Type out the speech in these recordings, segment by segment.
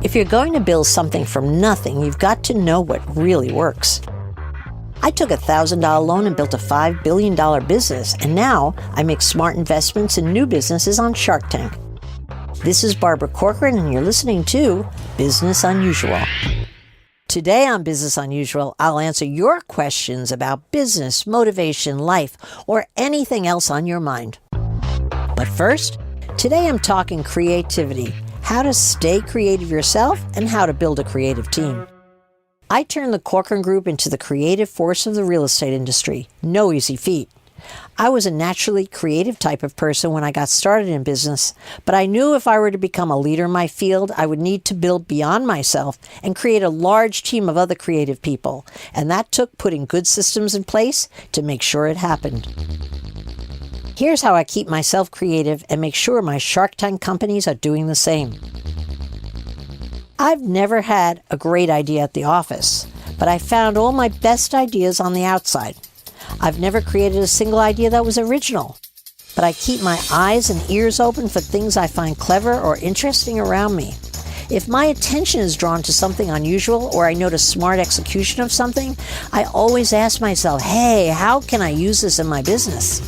If you're going to build something from nothing, you've got to know what really works. I took a $1,000 loan and built a $5 billion business, and now I make smart investments in new businesses on Shark Tank. This is Barbara Corcoran, and you're listening to Business Unusual. Today on Business Unusual, I'll answer your questions about business, motivation, life, or anything else on your mind. But first, today I'm talking creativity, how to stay creative yourself, and how to build a creative team. I turned the Corcoran Group into the creative force of the real estate industry. No easy feat. I was a naturally creative type of person when I got started in business, but I knew if I were to become a leader in my field, I would need to build beyond myself and create a large team of other creative people, and that took putting good systems in place to make sure it happened. Here's how I keep myself creative and make sure my Shark Tank companies are doing the same. I've never had a great idea at the office, but I found all my best ideas on the outside. I've never created a single idea that was original, but I keep my eyes and ears open for things I find clever or interesting around me. If my attention is drawn to something unusual or I notice smart execution of something, I always ask myself, hey, how can I use this in my business?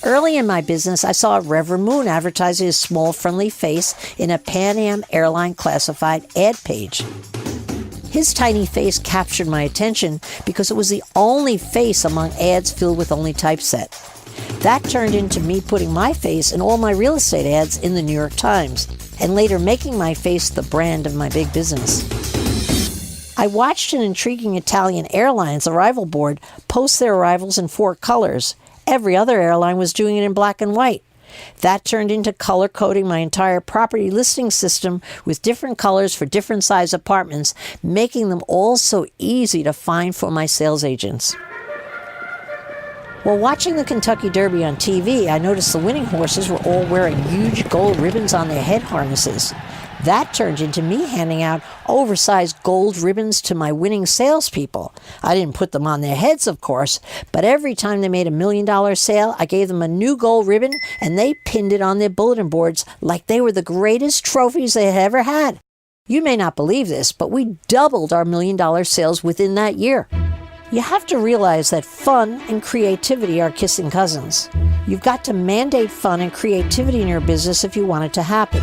Early in my business, I saw Reverend Moon advertising his small, friendly face in a Pan Am airline classified ad page. His tiny face captured my attention because it was the only face among ads filled with only typeset. That turned into me putting my face in all my real estate ads in the New York Times, and later making my face the brand of my big business. I watched an intriguing Italian airline's arrival board post their arrivals in 4 colors. Every other airline was doing it in black and white. That turned into color coding my entire property listing system with different colors for different size apartments, making them all so easy to find for my sales agents. While watching the Kentucky Derby on TV, I noticed the winning horses were all wearing huge gold ribbons on their head harnesses. That turned into me handing out oversized gold ribbons to my winning salespeople. I didn't put them on their heads, of course, but every time they made $1 million sale, I gave them a new gold ribbon and they pinned it on their bulletin boards like they were the greatest trophies they had ever had. You may not believe this, but we doubled our $1 million sales within that year. You have to realize that fun and creativity are kissing cousins. You've got to mandate fun and creativity in your business if you want it to happen.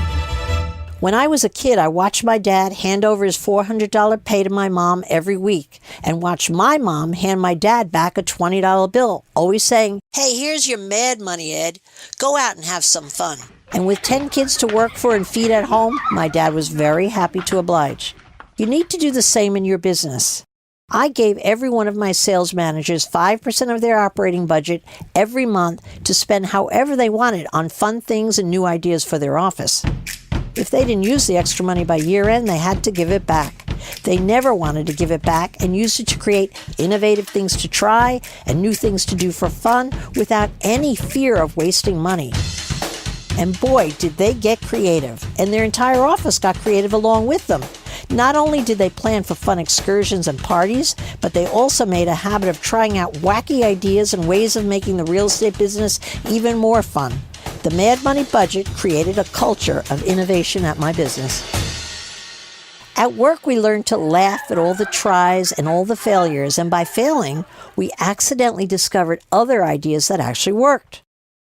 When I was a kid, I watched my dad hand over his $400 pay to my mom every week and watched my mom hand my dad back a $20 bill, always saying, hey, here's your mad money, Ed. Go out and have some fun. And with 10 kids to work for and feed at home, my dad was very happy to oblige. You need to do the same in your business. I gave every one of my sales managers 5% of their operating budget every month to spend however they wanted on fun things and new ideas for their office. If they didn't use the extra money by year end, they had to give it back. They never wanted to give it back and used it to create innovative things to try and new things to do for fun without any fear of wasting money. And boy, did they get creative, and their entire office got creative along with them. Not only did they plan for fun excursions and parties, but they also made a habit of trying out wacky ideas and ways of making the real estate business even more fun. The Mad Money budget created a culture of innovation at my business. At work, we learned to laugh at all the tries and all the failures, and by failing, we accidentally discovered other ideas that actually worked.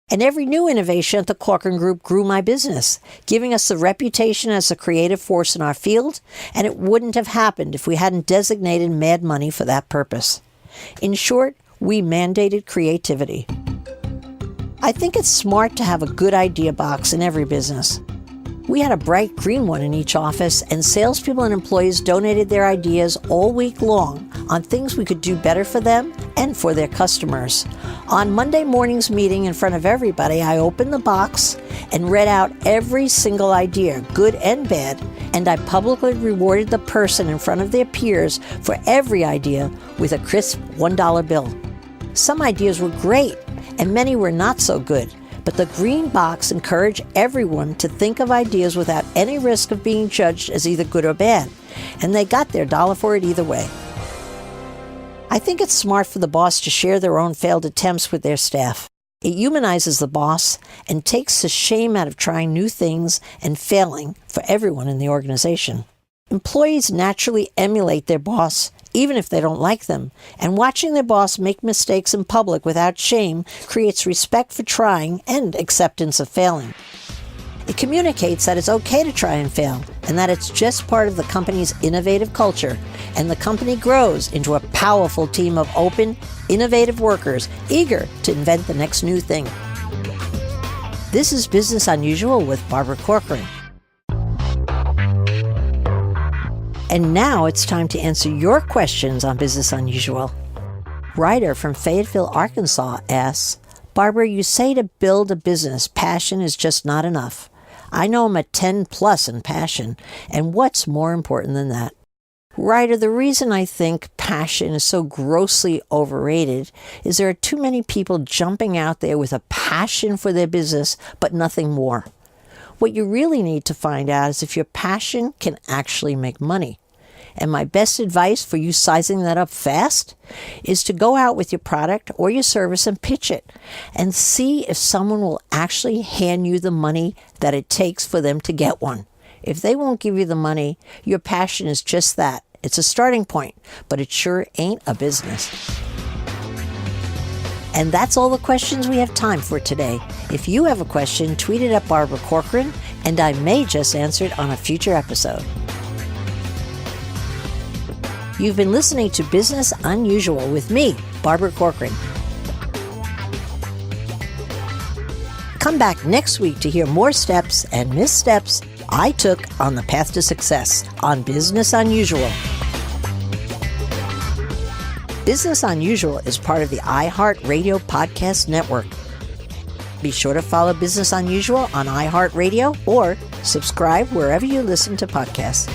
And every new innovation at the Corcoran Group grew my business, giving us the reputation as a creative force in our field, and it wouldn't have happened if we hadn't designated Mad Money for that purpose. In short, we mandated creativity. I think it's smart to have a good idea box in every business. We had a bright green one in each office, and salespeople and employees donated their ideas all week long on things we could do better for them and for their customers. On Monday morning's meeting in front of everybody, I opened the box and read out every single idea, good and bad, and I publicly rewarded the person in front of their peers for every idea with a crisp $1 bill. Some ideas were great, and many were not so good, but the green box encouraged everyone to think of ideas without any risk of being judged as either good or bad, and they got their dollar for it either way. I think it's smart for the boss to share their own failed attempts with their staff. It humanizes the boss and takes the shame out of trying new things and failing for everyone in the organization. Employees naturally emulate their boss, even if they don't like them, and watching their boss make mistakes in public without shame creates respect for trying and acceptance of failing. It communicates that it's okay to try and fail, and that it's just part of the company's innovative culture, and the company grows into a powerful team of open, innovative workers eager to invent the next new thing. This is Business Unusual with Barbara Corcoran. And now it's time to answer your questions on Business Unusual. Ryder from Fayetteville, Arkansas asks, Barbara, you say to build a business, passion is just not enough. I know I'm a 10 plus in passion, and what's more important than that? Ryder, the reason I think passion is so grossly overrated is there are too many people jumping out there with a passion for their business, but nothing more. What you really need to find out is if your passion can actually make money. And my best advice for you sizing that up fast is to go out with your product or your service and pitch it and see if someone will actually hand you the money that it takes for them to get one. If they won't give you the money, your passion is just that. It's a starting point, but it sure ain't a business. And that's all the questions we have time for today. If you have a question, tweet it at Barbara Corcoran, and I may just answer it on a future episode. You've been listening to Business Unusual with me, Barbara Corcoran. Come back next week to hear more steps and missteps I took on the path to success on Business Unusual. Business Unusual is part of the iHeartRadio Podcast Network. Be sure to follow Business Unusual on iHeartRadio or subscribe wherever you listen to podcasts.